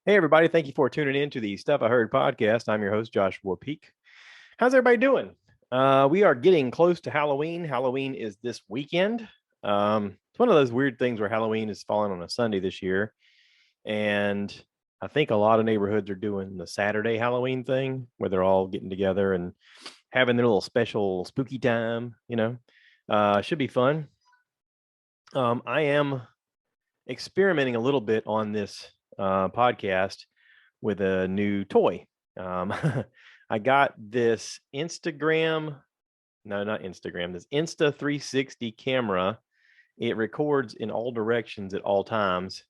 Hey, everybody. Thank you for tuning in to the Stuff I Heard podcast. I'm your host, Joshua Peak. How's everybody doing? We are getting close to Halloween. Halloween is this weekend. It's one of those weird things where Halloween is falling on a Sunday this year. And I think a lot of neighborhoods are doing the Saturday Halloween thing where they're all getting together and having their little special spooky time. Should be fun. I am experimenting a little bit on this podcast with a new toy. Um, I got this not Instagram, this Insta360 camera. It records in all directions at all times,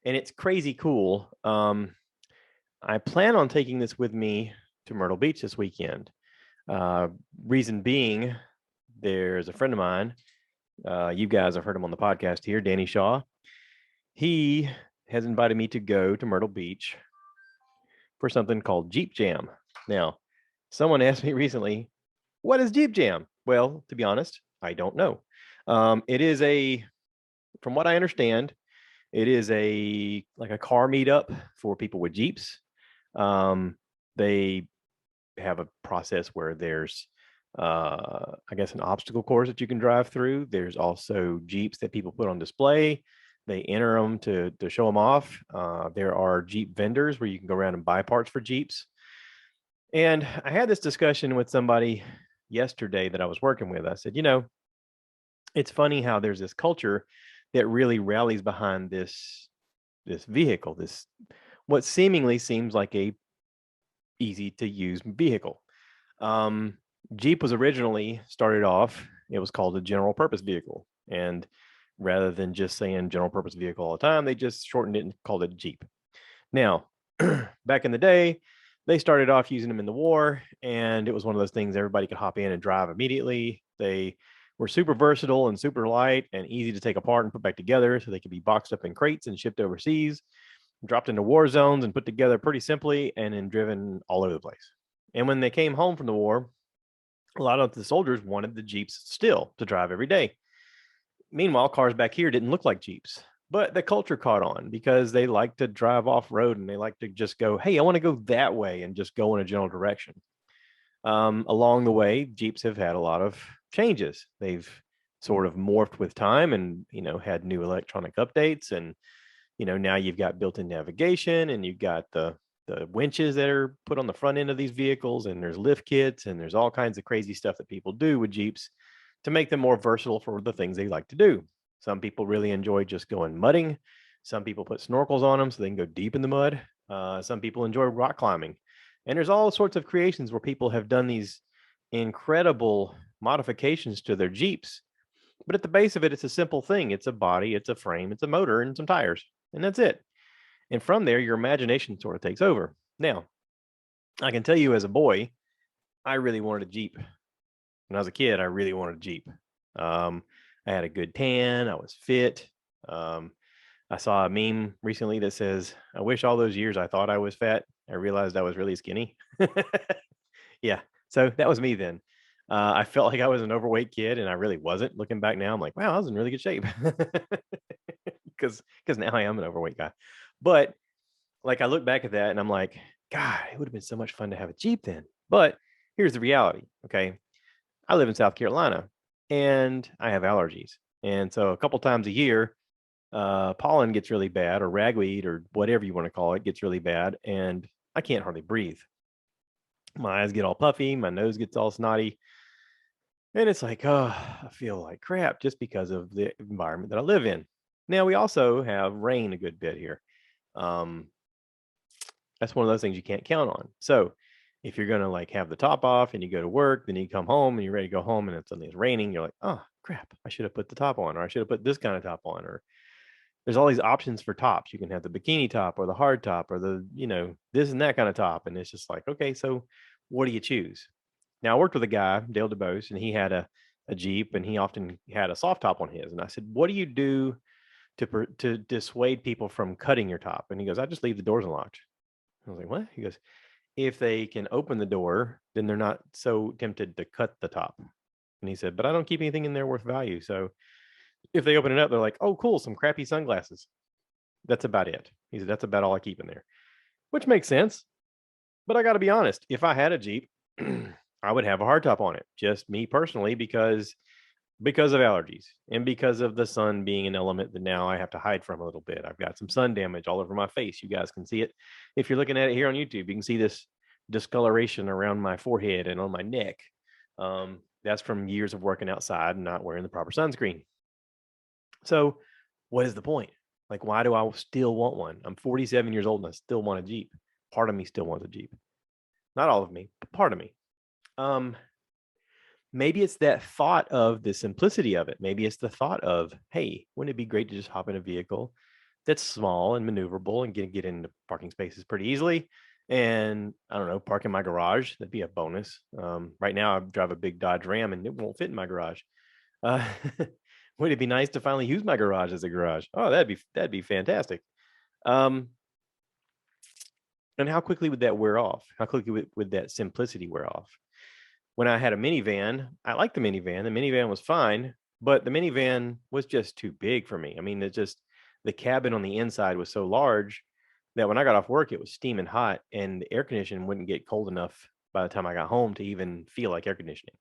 and it's crazy cool. I plan on taking this with me to Myrtle Beach this weekend. Uh, Reason being, there's a friend of mine. You guys have heard him on the podcast here, Danny Shaw. He has invited me to go to Myrtle Beach for something called Jeep Jam. Now, someone asked me recently, what is Jeep Jam? Well, to be honest, I don't know. It is from what I understand, it is like a car meetup for people with Jeeps. They have a process where there's I guess an obstacle course that you can drive through. There's also Jeeps that people put on display. They enter them to show them off. There are Jeep vendors where you can go around and buy parts for Jeeps. And I had this discussion with somebody yesterday that I was working with. I said, it's funny how there's this culture that really rallies behind this vehicle, this what seemingly seems like a easy to use vehicle. Um, Jeep was originally started off, it was called a general purpose vehicle. And rather than just saying general purpose vehicle all the time, they just shortened it and called it Jeep. Now, back in the day, they started off using them in the war, and it was one of those things everybody could hop in and drive immediately. They were super versatile and super light and easy to take apart and put back together, so they could be boxed up in crates and shipped overseas, dropped into war zones and put together pretty simply, and then driven all over the place. And when they came home from the war, a lot of the soldiers wanted the Jeeps still to drive every day. Meanwhile, cars back here didn't look like Jeeps, but the culture caught on because they like to drive off road and they like to just go, hey, I want to go that way and just go in a general direction. Along the way, Jeeps have had a lot of changes. They've sort of morphed with time and, had new electronic updates. And, now you've got built-in navigation and you've got the winches that are put on the front end of these vehicles, and there's lift kits, and there's all kinds of crazy stuff that people do with Jeeps to make them more versatile for the things they like to do. Some people really enjoy just going mudding. Some people put snorkels on them so they can go deep in the mud. Some people enjoy rock climbing. And there's all sorts of creations where people have done these incredible modifications to their Jeeps. But at the base of it, it's a simple thing. It's a body, it's a frame, it's a motor, and some tires. And that's it. And from there, your imagination sort of takes over. Now, I can tell you as a boy, I really wanted a Jeep. When I was a kid, I really wanted a Jeep. Um, I had a good tan. I was fit. Um, I saw a meme recently that says, I wish all those years I thought I was fat. I realized I was really skinny. Yeah. So that was me then. I felt like I was an overweight kid and I really wasn't. Looking back now, I'm like, wow, I was in really good shape. Because now I am an overweight guy. But like I look back at that and I'm like, God, it would have been so much fun to have a Jeep then. But here's the reality. Okay. I live in South Carolina and I have allergies. And so a couple times a year, pollen gets really bad, or ragweed, or whatever you want to call it, gets really bad. And I can't hardly breathe. My eyes get all puffy, my nose gets all snotty. And it's like, oh, I feel like crap just because of the environment that I live in. Now, we also have rain a good bit here. Um, that's one of those things you can't count on. So if you're gonna like have the top off and you go to work, then you come home and you're ready to go home and suddenly it's raining, you're like, oh crap, I should have put the top on, or I should have put this kind of top on, or there's all these options for tops. You can have the bikini top or the hard top or the, this and that kind of top. And it's just like, okay, so what do you choose? Now I worked with a guy, Dale DeBose, and he had a Jeep and he often had a soft top on his. And I said, what do you do to dissuade people from cutting your top? And he goes, I just leave the doors unlocked. I was like, what? He goes, if they can open the door, then they're not so tempted to cut the top. And he said, but I don't keep anything in there worth value. So if they open it up, they're like, oh, cool, some crappy sunglasses. That's about it. He said, that's about all I keep in there. which makes sense. But I got to be honest, if I had a Jeep, I would have a hardtop on it. Just me personally, because of allergies and because of the sun being an element that now I have to hide from a little bit. I've got some sun damage all over my face. You guys can see it. If you're looking at it here on YouTube, you can see this discoloration around my forehead and on my neck. That's from years of working outside and not wearing the proper sunscreen. So, what is the point? Like, why do I still want one? I'm 47 years old and I still want a Jeep. Part of me still wants a Jeep. Not all of me, but part of me. Um, Maybe it's that thought of the simplicity of it. Maybe it's the thought of, hey, wouldn't it be great to just hop in a vehicle that's small and maneuverable and get into parking spaces pretty easily? And I don't know, park in my garage. That'd be a bonus. Right now, I drive a big Dodge Ram and it won't fit in my garage. Uh, would it be nice to finally use my garage as a garage? Oh, that'd be fantastic. Um, and how quickly would that wear off? How quickly would that simplicity wear off? When I had a minivan, I liked the minivan. The minivan was fine, but the minivan was just too big for me. I mean, the cabin on the inside was so large that when I got off work, it was steaming hot and the air conditioning wouldn't get cold enough by the time I got home to even feel like air conditioning.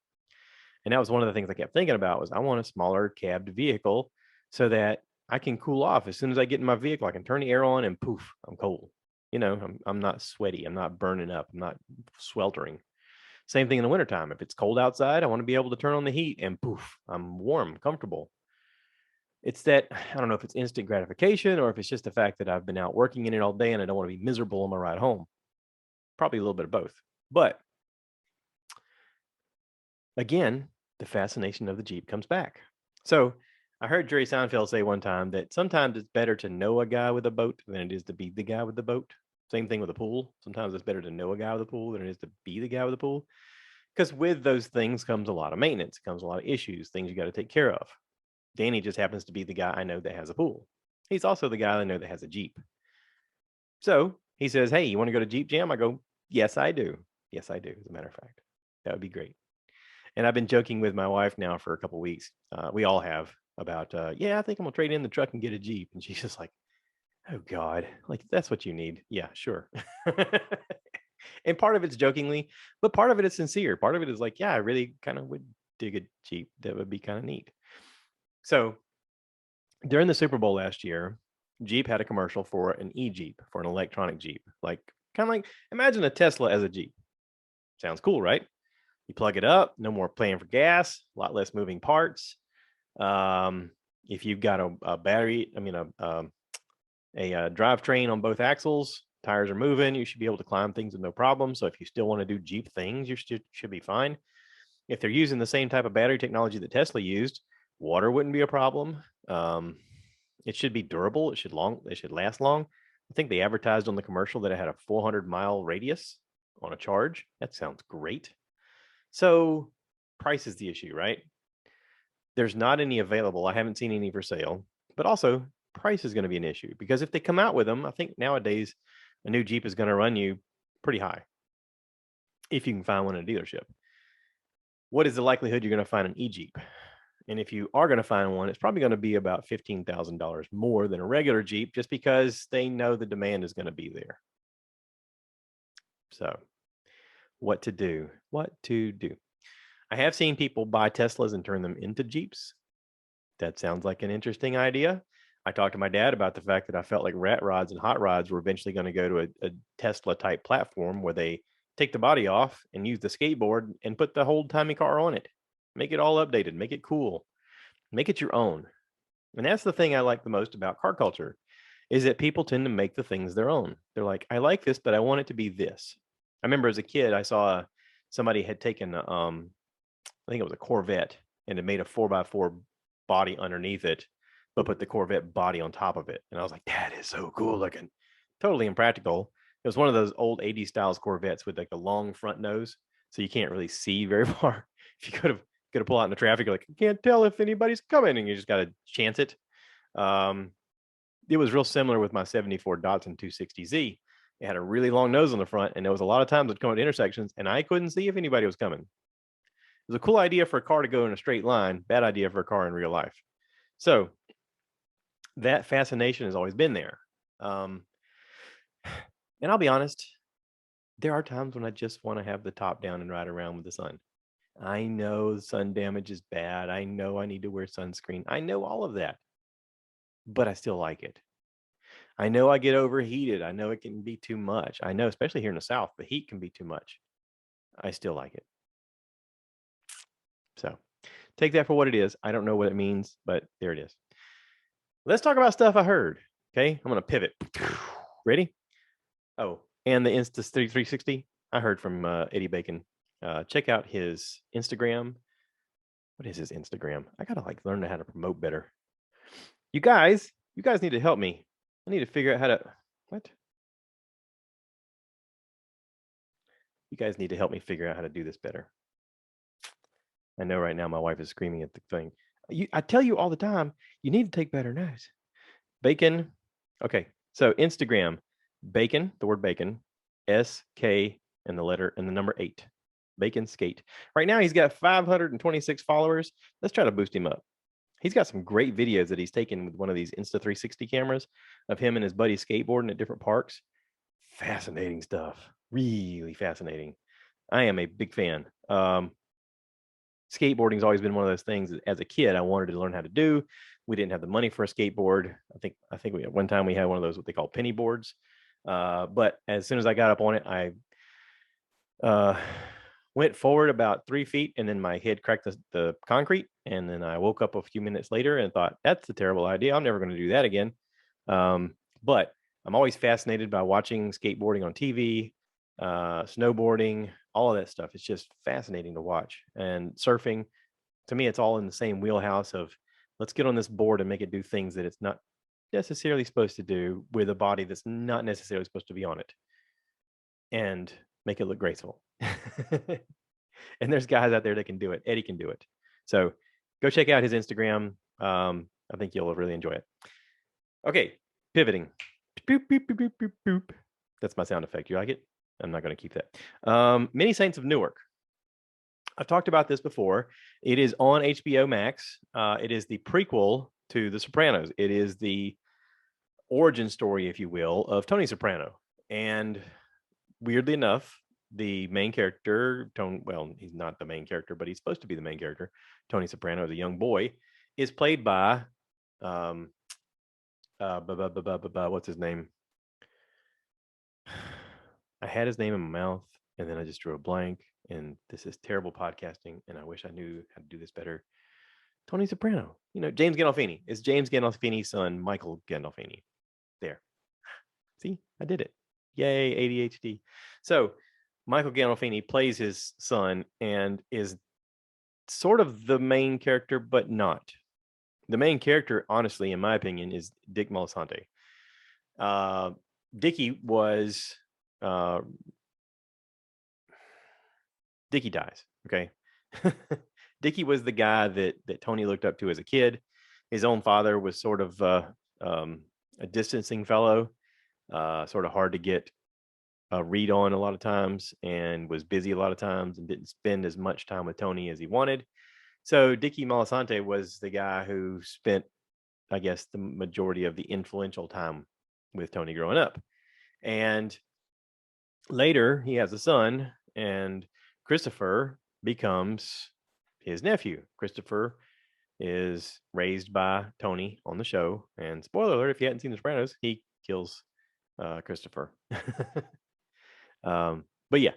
And that was one of the things I kept thinking about was I want a smaller cabbed vehicle so that I can cool off as soon as I get in my vehicle. I can turn the air on and poof, I'm cold. I'm not sweaty. I'm not burning up. I'm not sweltering. Same thing in the wintertime. If it's cold outside, I want to be able to turn on the heat and poof, I'm warm, comfortable. It's that, I don't know if it's instant gratification or if it's just the fact that I've been out working in it all day and I don't want to be miserable on my ride home. Probably a little bit of both. But again, the fascination of the Jeep comes back. So I heard Jerry Seinfeld say one time that sometimes it's better to know a guy with a boat than it is to be the guy with the boat. Same thing with a pool. Sometimes it's better to know a guy with a pool than it is to be the guy with a pool. Because with those things comes a lot of maintenance, comes a lot of issues, things you got to take care of. Danny just happens to be the guy I know that has a pool. He's also the guy I know that has a Jeep. So he says, hey, you want to go to Jeep Jam? I go, yes, I do. Yes, I do, as a matter of fact. That would be great. And I've been joking with my wife now for a couple of weeks. We all have about, yeah, I think I'm going to trade in the truck and get a Jeep. And she's just like, oh, God, like that's what you need. Yeah, sure. And part of it's jokingly, but part of it is sincere. Part of it is like, yeah, I really kind of would dig a Jeep. That would be kind of neat. So during the Super Bowl last year, Jeep had a commercial for an e-Jeep, for an electronic Jeep. Like, kind of like, imagine a Tesla as a Jeep. Sounds cool, right? You plug it up, no more paying for gas, a lot less moving parts. If you've got a battery, I mean, a drivetrain on both axles, tires are moving, you should be able to climb things with no problem. So if you still want to do Jeep things, you should be fine. If they're using the same type of battery technology that Tesla used, water wouldn't be a problem. It should be durable. It should last long. I think they advertised on the commercial that it had a 400-mile radius on a charge. That sounds great. So price is the issue, right? There's not any available. I haven't seen any for sale, but also price is going to be an issue because if they come out with them, I think nowadays a new Jeep is going to run you pretty high if you can find one in a dealership. What is the likelihood you're going to find an e-Jeep? And if you are going to find one, it's probably going to be about $15,000 more than a regular Jeep just because they know the demand is going to be there. So what to do? What to do? I have seen people buy Teslas and turn them into Jeeps. That sounds like an interesting idea. I talked to my dad about the fact that I felt like rat rods and hot rods were eventually going to go to a Tesla type platform where they take the body off and use the skateboard and put the whole timey car on it. Make it all updated, make it cool, make it your own. And that's the thing I like the most about car culture is that people tend to make the things their own. They're like, I like this, but I want it to be this. I remember as a kid, I saw somebody had taken, I think it was a Corvette, and it made a 4x4 body underneath it, but put the Corvette body on top of it. And I was like, that is so cool looking. Totally impractical. It was one of those old 80s styles Corvettes with like a long front nose, so you can't really see very far. If you could have pull out in the traffic, you're like, I can't tell if anybody's coming, and you just got to chance it. It was real similar with my 74 Datsun 260Z. It had a really long nose on the front, and there was a lot of times I'd come at intersections, and I couldn't see if anybody was coming. It was a cool idea for a car to go in a straight line, bad idea for a car in real life. So that fascination has always been there. And I'll be honest, there are times when I just want to have the top down and ride around with the sun. I know sun damage is bad. I know I need to wear sunscreen. I know all of that, but I still like it. I know I get overheated. I know it can be too much. I know, especially here in the South, the heat can be too much. I still like it. So take that for what it is. I don't know what it means, but there it is. Let's talk about stuff I heard. Okay. I'm going to pivot. Ready? Oh, and the Insta360. I heard from Eddie Bacon. Check out his Instagram. What is his Instagram? I got to learn how to promote better. You guys need to help me. I need to figure out how to, what? You guys need to help me figure out how to do this better. I know right now my wife is screaming at the thing. I tell you all the time, you need to take better notes. Bacon. Okay. So Instagram, bacon, the word bacon, SK and the letter and the number 8. Bacon Skate. Right now he's got 526 followers. Let's try to boost him up. He's got some great videos that he's taken with one of these Insta360 cameras of him and his buddy skateboarding at different parks. Fascinating stuff. Really fascinating. I am a big fan. Skateboarding's always been one of those things that as a kid I wanted to learn how to do. We didn't have the money for a skateboard. I think we at one time we had one of those what they call penny boards. But as soon as I got up on it, I went forward about 3 feet and then my head cracked the concrete. And then I woke up a few minutes later and thought, that's a terrible idea. I'm never going to do that again. But I'm always fascinated by watching skateboarding on TV, snowboarding, all of that stuff. It's just fascinating to watch. And surfing, to me, it's all in the same wheelhouse of let's get on this board and make it do things that it's not necessarily supposed to do with a body that's not necessarily supposed to be on it and make it look graceful. And there's guys out there that can do it. Eddie can do it. So go check out his Instagram. I think you'll really enjoy it. Okay, pivoting. Boop, boop, boop, boop, boop, boop. That's my sound effect. You like it? I'm not going to keep that. Many Saints of Newark. I've talked about this before. It is on HBO Max. It is the prequel to The Sopranos. It is the origin story, if you will, of Tony Soprano. And weirdly enough, the main character, Tony, well, he's not the main character, but he's supposed to be the main character. Tony Soprano, as a young boy, is played by what's his name? I had his name in my mouth and then I just drew a blank. And this is terrible podcasting. And I wish I knew how to do this better. Tony Soprano, James Gandolfini. It's James Gandolfini's son, Michael Gandolfini. There. See, I did it. Yay, ADHD. So Michael Gandolfini plays his son and is sort of the main character, but not. The main character, honestly, in my opinion, is Dick Moltisanti. Dickie was Dickie dies. Okay. Dickie was the guy that Tony looked up to as a kid. His own father was sort of a distancing fellow, sort of hard to get a read on a lot of times, and was busy a lot of times and didn't spend as much time with Tony as he wanted. So Dickie Moltisanti was the guy who spent, I guess, the majority of the influential time with Tony growing up. And later he has a son, and Christopher becomes his nephew. Christopher is raised by Tony on the show. And spoiler alert, if you hadn't seen The Sopranos, he kills Christopher. But yeah,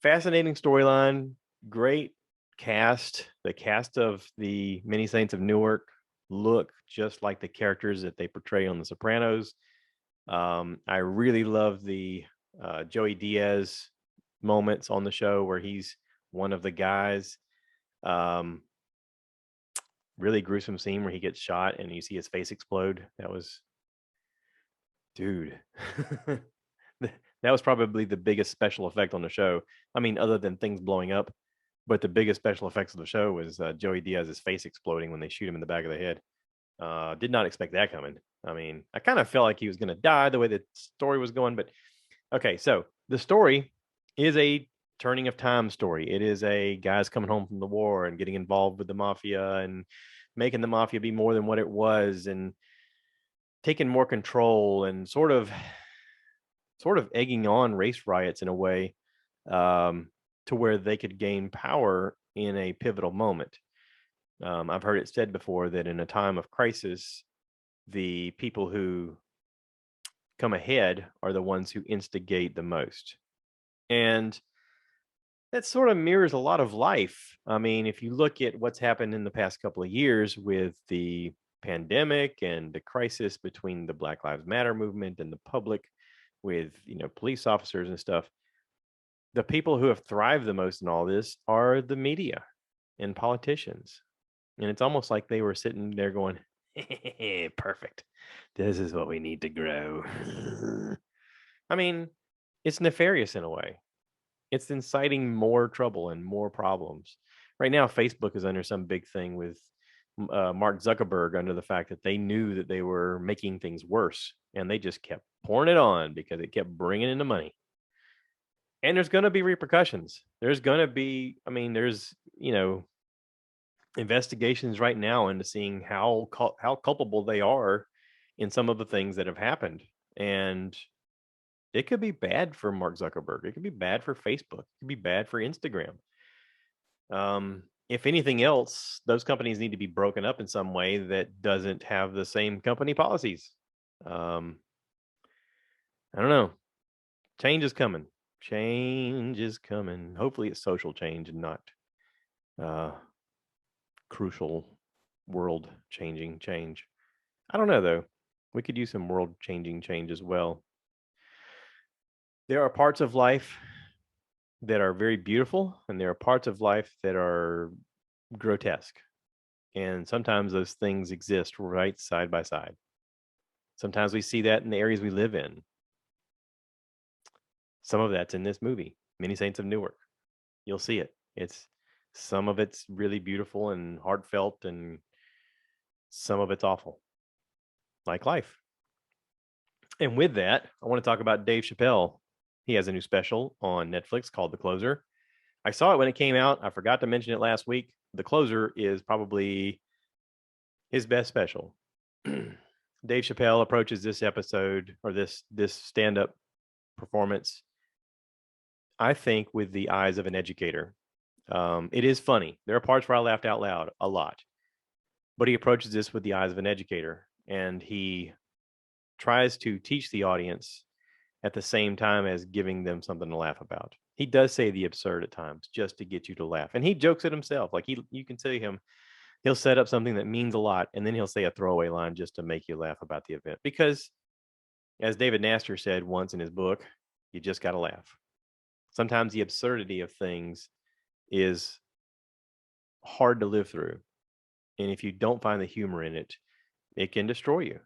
fascinating storyline, great cast. The cast of the Many Saints of Newark look just like the characters that they portray on The Sopranos. I really love the Joey Diaz moments on the show where he's one of the guys. Really gruesome scene where he gets shot and you see his face explode. That was, dude. That was probably the biggest special effect on the show. I mean, other than things blowing up, but the biggest special effects of the show was Joey Diaz's face exploding when they shoot him in the back of the head. Did not expect that coming. I mean, I kind of felt like he was going to die the way the story was going, but okay. So the story is a turning of time story. It is a guys coming home from the war and getting involved with the mafia and making the mafia be more than what it was and taking more control and sort of sort of egging on race riots in a way, to where they could gain power in a pivotal moment. I've heard it said before that in a time of crisis, the people who come ahead are the ones who instigate the most. And that sort of mirrors a lot of life. I mean, if you look at what's happened in the past couple of years with the pandemic and the crisis between the Black Lives Matter movement and the public, with police officers and stuff, the people who have thrived the most in all this are the media and politicians. And it's almost like they were sitting there going, perfect. This is what we need to grow. I mean, it's nefarious in a way. It's inciting more trouble and more problems. Right now, Facebook is under some big thing with Mark Zuckerberg, under the fact that they knew that they were making things worse, and they just kept pouring it on because it kept bringing in the money. And there's going to be repercussions. There's going to be, I mean, there's, investigations right now into seeing how culpable they are in some of the things that have happened. And it could be bad for Mark Zuckerberg. It could be bad for Facebook. It could be bad for Instagram. If anything else, those companies need to be broken up in some way that doesn't have the same company policies. I don't know. Change is coming. Change is coming. Hopefully it's social change and not crucial world changing change. I don't know though. We could use some world changing change as well. There are parts of life that are very beautiful, and there are parts of life that are grotesque. And sometimes those things exist right side by side. Sometimes we see that in the areas we live in. Some of that's in this movie, Many Saints of Newark. You'll see it. Some of it's really beautiful and heartfelt, and some of it's awful, like life. And with that, I want to talk about Dave Chappelle. He has a new special on Netflix called The Closer. I saw it when it came out. I forgot to mention it last week. The Closer is probably his best special. Dave Chappelle approaches this episode, or this stand-up performance, I think, with the eyes of an educator. It is funny. There are parts where I laughed out loud a lot, but he approaches this with the eyes of an educator, and he tries to teach the audience at the same time as giving them something to laugh about. He does say the absurd at times just to get you to laugh, and he jokes at himself. Like, you can see him. He'll set up something that means a lot, and then he'll say a throwaway line just to make you laugh about the event. Because, as David Nastor said once in his book, you just got to laugh. Sometimes the absurdity of things is hard to live through. And if you don't find the humor in it, it can destroy you.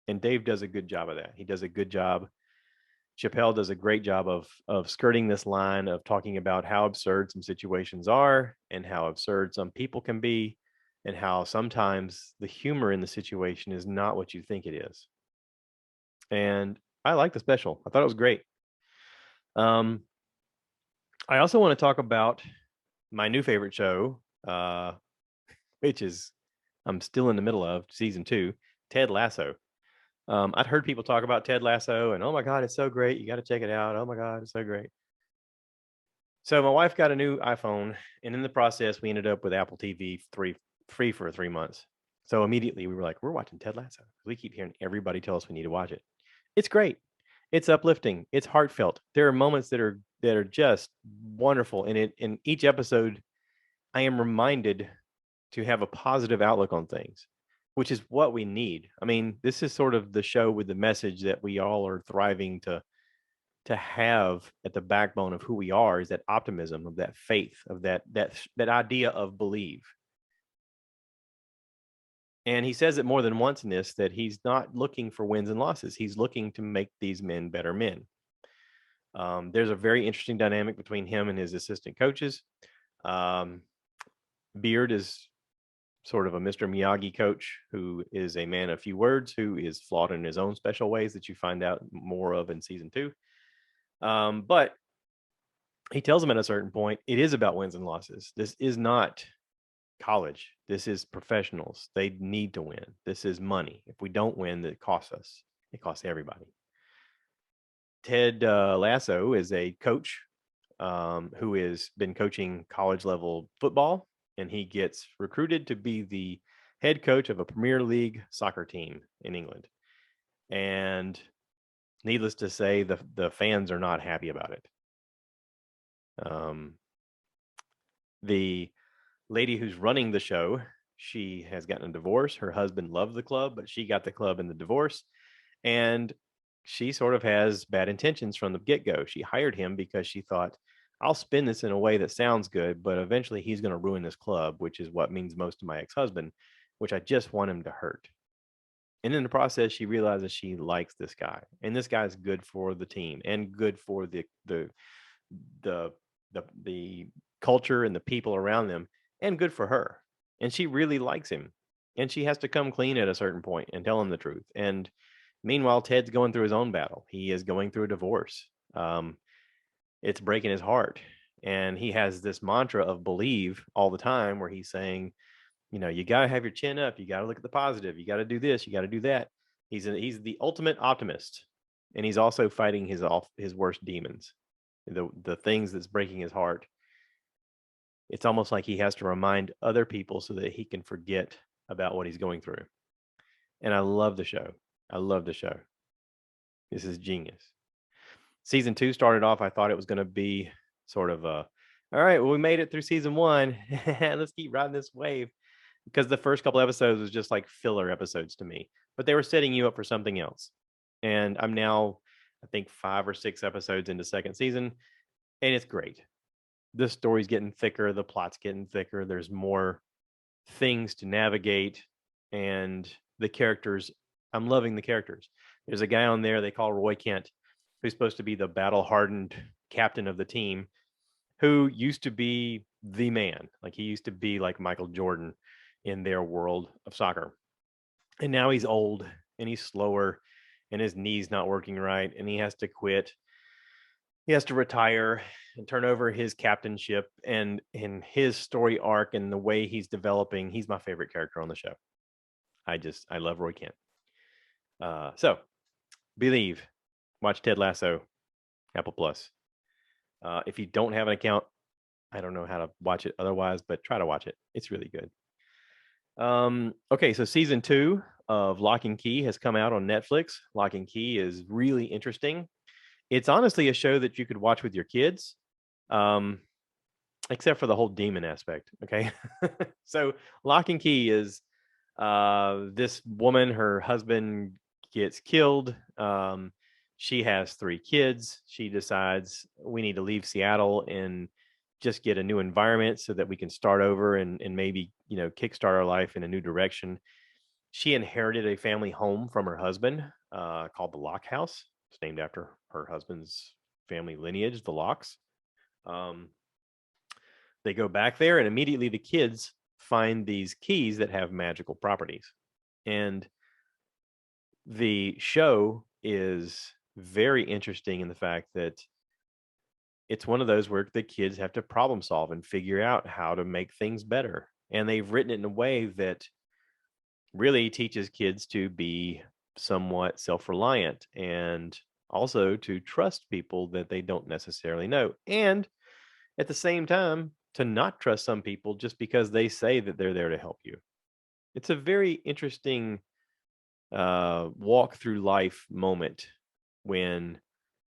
And Dave does a good job of that. He does a good job. Chappelle does a great job of skirting this line of talking about how absurd some situations are and how absurd some people can be, and how sometimes the humor in the situation is not what you think it is. And I like the special. I thought it was great. I also want to talk about my new favorite show, which is, I'm still in the middle of season 2, Ted Lasso. I'd heard people talk about Ted Lasso, and oh my God, it's so great. You got to check it out. Oh my God, it's so great. So my wife got a new iPhone, and in the process, we ended up with Apple TV free for 3 months. So immediately we were like, we're watching Ted Lasso. We keep hearing everybody tell us we need to watch it. It's great. It's uplifting. It's heartfelt. There are moments that are just wonderful in it. In each episode, I am reminded to have a positive outlook on things, which is what we need. I mean, this is sort of the show with the message that we all are thriving to have at the backbone of who we are, is that optimism, of that faith, of that idea of believe. And he says it more than once in this, that he's not looking for wins and losses. He's looking to make these men better men. There's a very interesting dynamic between him and his assistant coaches. Beard is sort of a Mr. Miyagi coach who is a man of few words, who is flawed in his own special ways that you find out more of in season 2. But he tells them at a certain point, it is about wins and losses. This is not college. This is professionals. They need to win. This is money. If we don't win, it costs us. It costs everybody. Ted Lasso is a coach who has been coaching college level football, and he gets recruited to be the head coach of a Premier League soccer team in England. And needless to say, the fans are not happy about it. The lady who's running the show, she has gotten a divorce. Her husband loved the club, but she got the club in the divorce. And she sort of has bad intentions from the get-go. She hired him because she thought, I'll spin this in a way that sounds good, but eventually he's going to ruin this club, which is what means most to my ex-husband, which I just want him to hurt. And in the process, she realizes she likes this guy, and this guy's good for the team and good for the the culture and the people around them, and good for her. And she really likes him, and she has to come clean at a certain point and tell him the truth. And meanwhile, Ted's going through his own battle. He is going through a divorce. It's breaking his heart, and he has this mantra of believe all the time, where he's saying, you got to have your chin up. You got to look at the positive. You got to do this. You got to do that. He's the ultimate optimist, and he's also fighting his worst demons, the things that's breaking his heart. It's almost like he has to remind other people so that he can forget about what he's going through. And I love the show. I love the show. This is genius. Season 2 started off, I thought it was going to be sort of all right, well, we made it through season 1. Let's keep riding this wave. Because the first couple episodes was just like filler episodes to me, but they were setting you up for something else. And I'm now, I think, 5 or 6 episodes into second season, and it's great. The story's getting thicker, the plot's getting thicker, there's more things to navigate, and the characters, I'm loving the characters. There's a guy on there they call Roy Kent, who's supposed to be the battle-hardened captain of the team, who used to be the man. Like, he used to be like Michael Jordan in their world of soccer. And now he's old and he's slower and his knee's not working right, and he has to quit. He has to retire and turn over his captainship, and in his story arc and the way he's developing, he's my favorite character on the show. I love Roy Kent. So believe, watch Ted Lasso, Apple Plus. If you don't have an account, I don't know how to watch it otherwise, but try to watch it. It's really good. Okay, so season 2 of Lock and Key has come out on Netflix. Lock and Key is really interesting. It's honestly a show that you could watch with your kids, except for the whole demon aspect. Okay, so Lock and Key is this woman, her husband gets killed. She has 3 kids. She decides we need to leave Seattle and just get a new environment so that we can start over and maybe, kickstart our life in a new direction. She inherited a family home from her husband called the Locke House. It's named after her husband's family lineage, the Lockes. They go back there, and immediately the kids find these keys that have magical properties. And the show is very interesting in the fact that it's one of those where the kids have to problem solve and figure out how to make things better. And they've written it in a way that really teaches kids to be somewhat self-reliant and also to trust people that they don't necessarily know. And at the same time, to not trust some people just because they say that they're there to help you. It's a very interesting walk through life moment when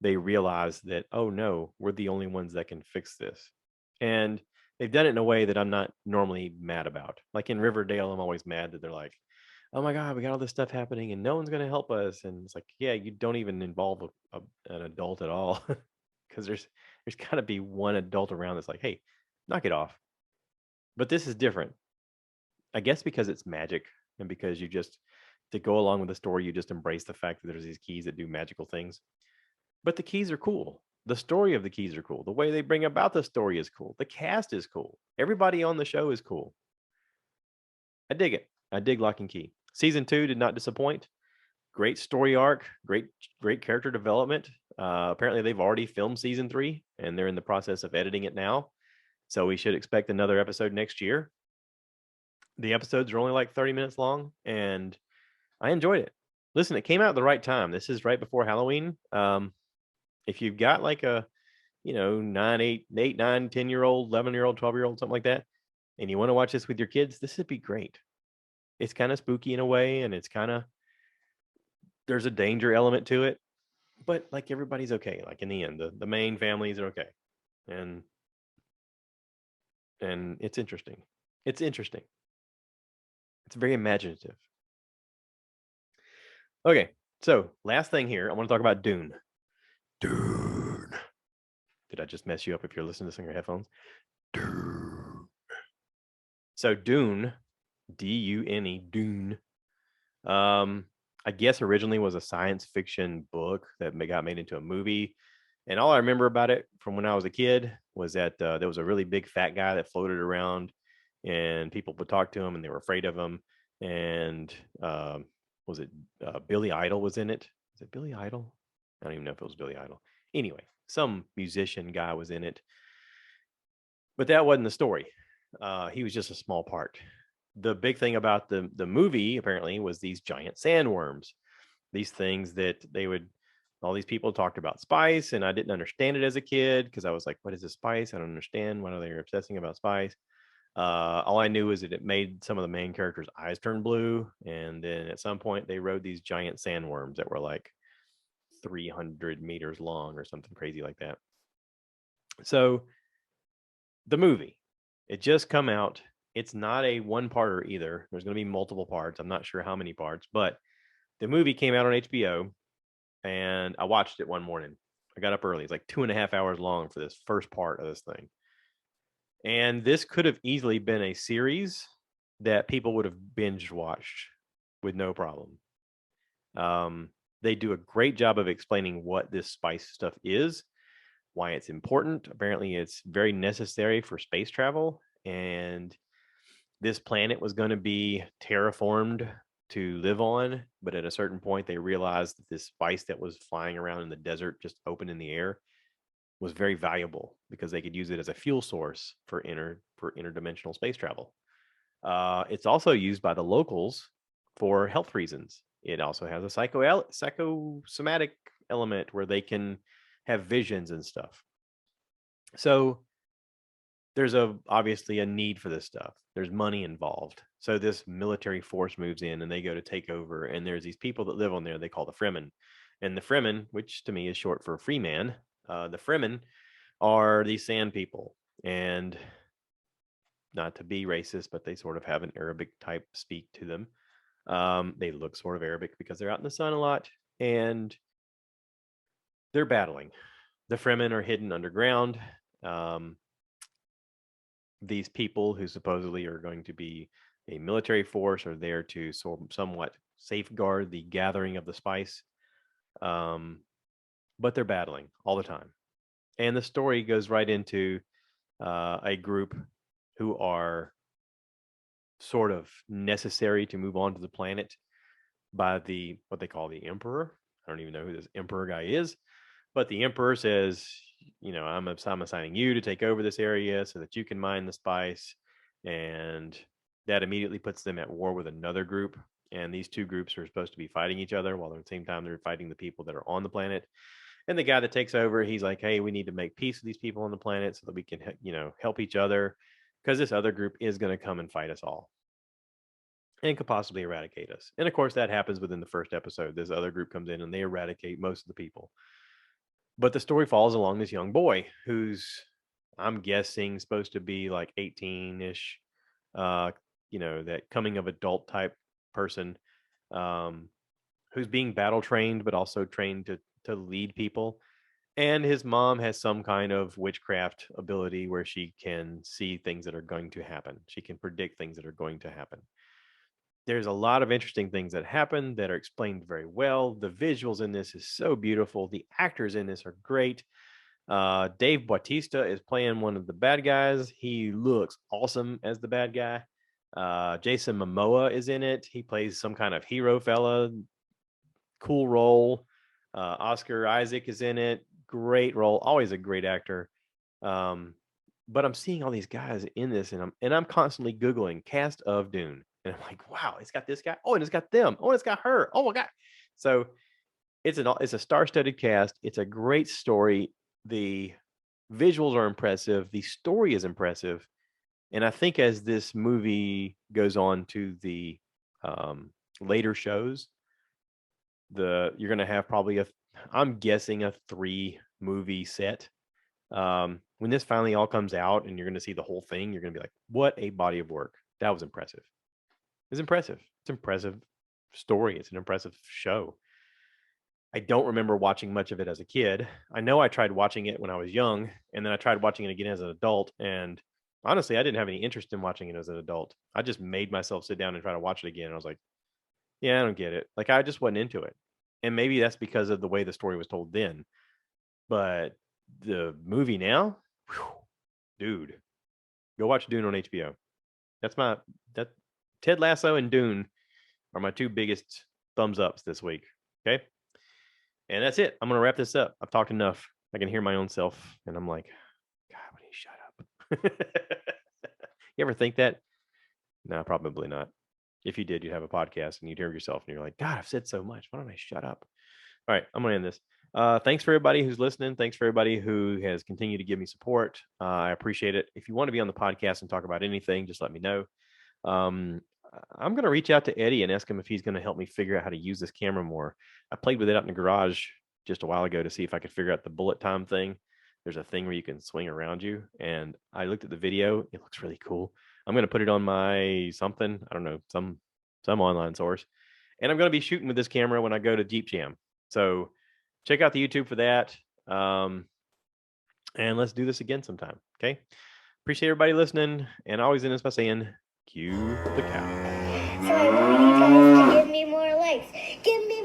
they realize that, oh no, we're the only ones that can fix this. And they've done it in a way that I'm not normally mad about. Like in Riverdale, I'm always mad that they're like, oh my God, we got all this stuff happening and no one's going to help us. And it's like, yeah, you don't even involve an adult at all. Because there's got to be one adult around that's like, hey, knock it off. But this is different. I guess because it's magic, and because to go along with the story, you just embrace the fact that there's these keys that do magical things. But the keys are cool. The story of the keys are cool. The way they bring about the story is cool. The cast is cool. Everybody on the show is cool. I dig it. I dig Lock and Key. Season 2 did not disappoint. Great story arc. Great character development. Apparently, they've already filmed season 3, and they're in the process of editing it now. So we should expect another episode next year. The episodes are only like 30 minutes long, and I enjoyed it. Listen, it came out at the right time. This is right before Halloween. If you've got like a, 9, 10-year-old, 11-year-old, 12-year-old, something like that, and you want to watch this with your kids, this would be great. It's kind of spooky in a way, and there's a danger element to it, but like everybody's okay. Like in the end, the main families are okay, and it's interesting. It's interesting. It's very imaginative. Okay, so last thing here, I want to talk about Dune. Dune. Did I just mess you up if you're listening to this on your headphones? Dune. So Dune, Dune, Dune. I guess originally was a science fiction book that got made into a movie. And all I remember about it from when I was a kid was that there was a really big fat guy that floated around, and people would talk to him, and they were afraid of him. And was it Billy Idol was in it? Is it Billy Idol? I don't even know if it was Billy Idol. Anyway, some musician guy was in it, but that wasn't the story. He was just a small part. The big thing about the movie apparently was these giant sandworms, these things that all these people talked about spice, and I didn't understand it as a kid because I was like, what is a spice? I don't understand. Why are they obsessing about spice? All I knew is that it made some of the main characters' eyes turn blue, and then at some point they rode these giant sandworms that were like 300 meters long or something crazy like that. So the movie, it just come out. It's not a one-parter either. There's going to be multiple parts. I'm not sure how many parts, but the movie came out on HBO, and I watched it one morning. I got up early. It's like 2.5 hours long for this first part of this thing. And this could have easily been a series that people would have binge watched with no problem. They do a great job of explaining what this spice stuff is, why it's important. Apparently, it's very necessary for space travel. And this planet was going to be terraformed to live on. But at a certain point, they realized that this spice that was flying around in the desert, just open in the air, was very valuable because they could use it as a fuel source for interdimensional space travel. It's also used by the locals for health reasons. It also has a psychosomatic element where they can have visions and stuff. So there's obviously a need for this stuff. There's money involved. So this military force moves in, and they go to take over. And there's these people that live on there. They call the Fremen, and the Fremen, which to me is short for free man, the Fremen are these sand people. And not to be racist, but they sort of have an Arabic type speak to them. They look sort of Arabic because they're out in the sun a lot, and they're battling. The Fremen are hidden underground. These people who supposedly are going to be a military force are there to somewhat safeguard the gathering of the spice. But they're battling all the time. And the story goes right into a group who are sort of necessary to move on to the planet by what they call the emperor. I don't even know who this emperor guy is, but the emperor says, I'm assigning you to take over this area so that you can mine the spice. And that immediately puts them at war with another group. And these two groups are supposed to be fighting each other while at the same time they're fighting the people that are on the planet. And the guy that takes over, he's like, hey, we need to make peace with these people on the planet so that we can, help each other, because this other group is going to come and fight us all and could possibly eradicate us. And of course, that happens within the first episode. This other group comes in and they eradicate most of the people. But the story follows along this young boy who's, I'm guessing, supposed to be like 18-ish, that coming of adult type person, who's being battle trained, but also trained to lead people. And his mom has some kind of witchcraft ability where she can see things that are going to happen. She can predict things that are going to happen. There's a lot of interesting things that happen that are explained very well. The visuals in this is so beautiful. The actors in this are great. Dave Bautista is playing one of the bad guys. He looks awesome as the bad guy. Jason Momoa is in it. He plays some kind of hero fella. Cool role. Oscar Isaac is in it. Great role. Always a great actor. But I'm seeing all these guys in this, and I'm constantly Googling cast of Dune. And I'm like, wow, it's got this guy. Oh, and it's got them. Oh, and it's got her. Oh my God. So it's a star-studded cast. It's a great story. The visuals are impressive. The story is impressive. And I think as this movie goes on to the later shows, you're going to have probably I'm guessing a 3-movie set. When this finally all comes out and you're going to see the whole thing, you're going to be like, what a body of work. That was impressive. It's impressive. It's an impressive story. It's an impressive show. I don't remember watching much of it as a kid. I know I tried watching it when I was young, and then I tried watching it again as an adult. And honestly, I didn't have any interest in watching it as an adult. I just made myself sit down and try to watch it again. And I was like, yeah, I don't get it. Like, I just wasn't into it. And maybe that's because of the way the story was told then. But the movie now, whew, dude, go watch Dune on HBO. That Ted Lasso and Dune are my 2 biggest thumbs ups this week. Okay. And that's it. I'm going to wrap this up. I've talked enough. I can hear my own self, and I'm like, God, why don't you shut up? You ever think that? No, probably not. If you did, you'd have a podcast and you'd hear yourself and you're like, God, I've said so much. Why don't I shut up? All right, I'm going to end this. Thanks for everybody who's listening. Thanks for everybody who has continued to give me support. I appreciate it. If you want to be on the podcast and talk about anything, just let me know. I'm going to reach out to Eddie and ask him if he's going to help me figure out how to use this camera more. I played with it out in the garage just a while ago to see if I could figure out the bullet time thing. There's a thing where you can swing around you, and I looked at the video. It looks really cool. I'm going to put it on my something, I don't know, some online source, and I'm going to be shooting with this camera when I go to Jeep Jam. So check out the YouTube for that. And let's do this again sometime. Okay. Appreciate everybody listening. And I always end this by saying, cue the cow. So I want you guys to give me more likes. Give me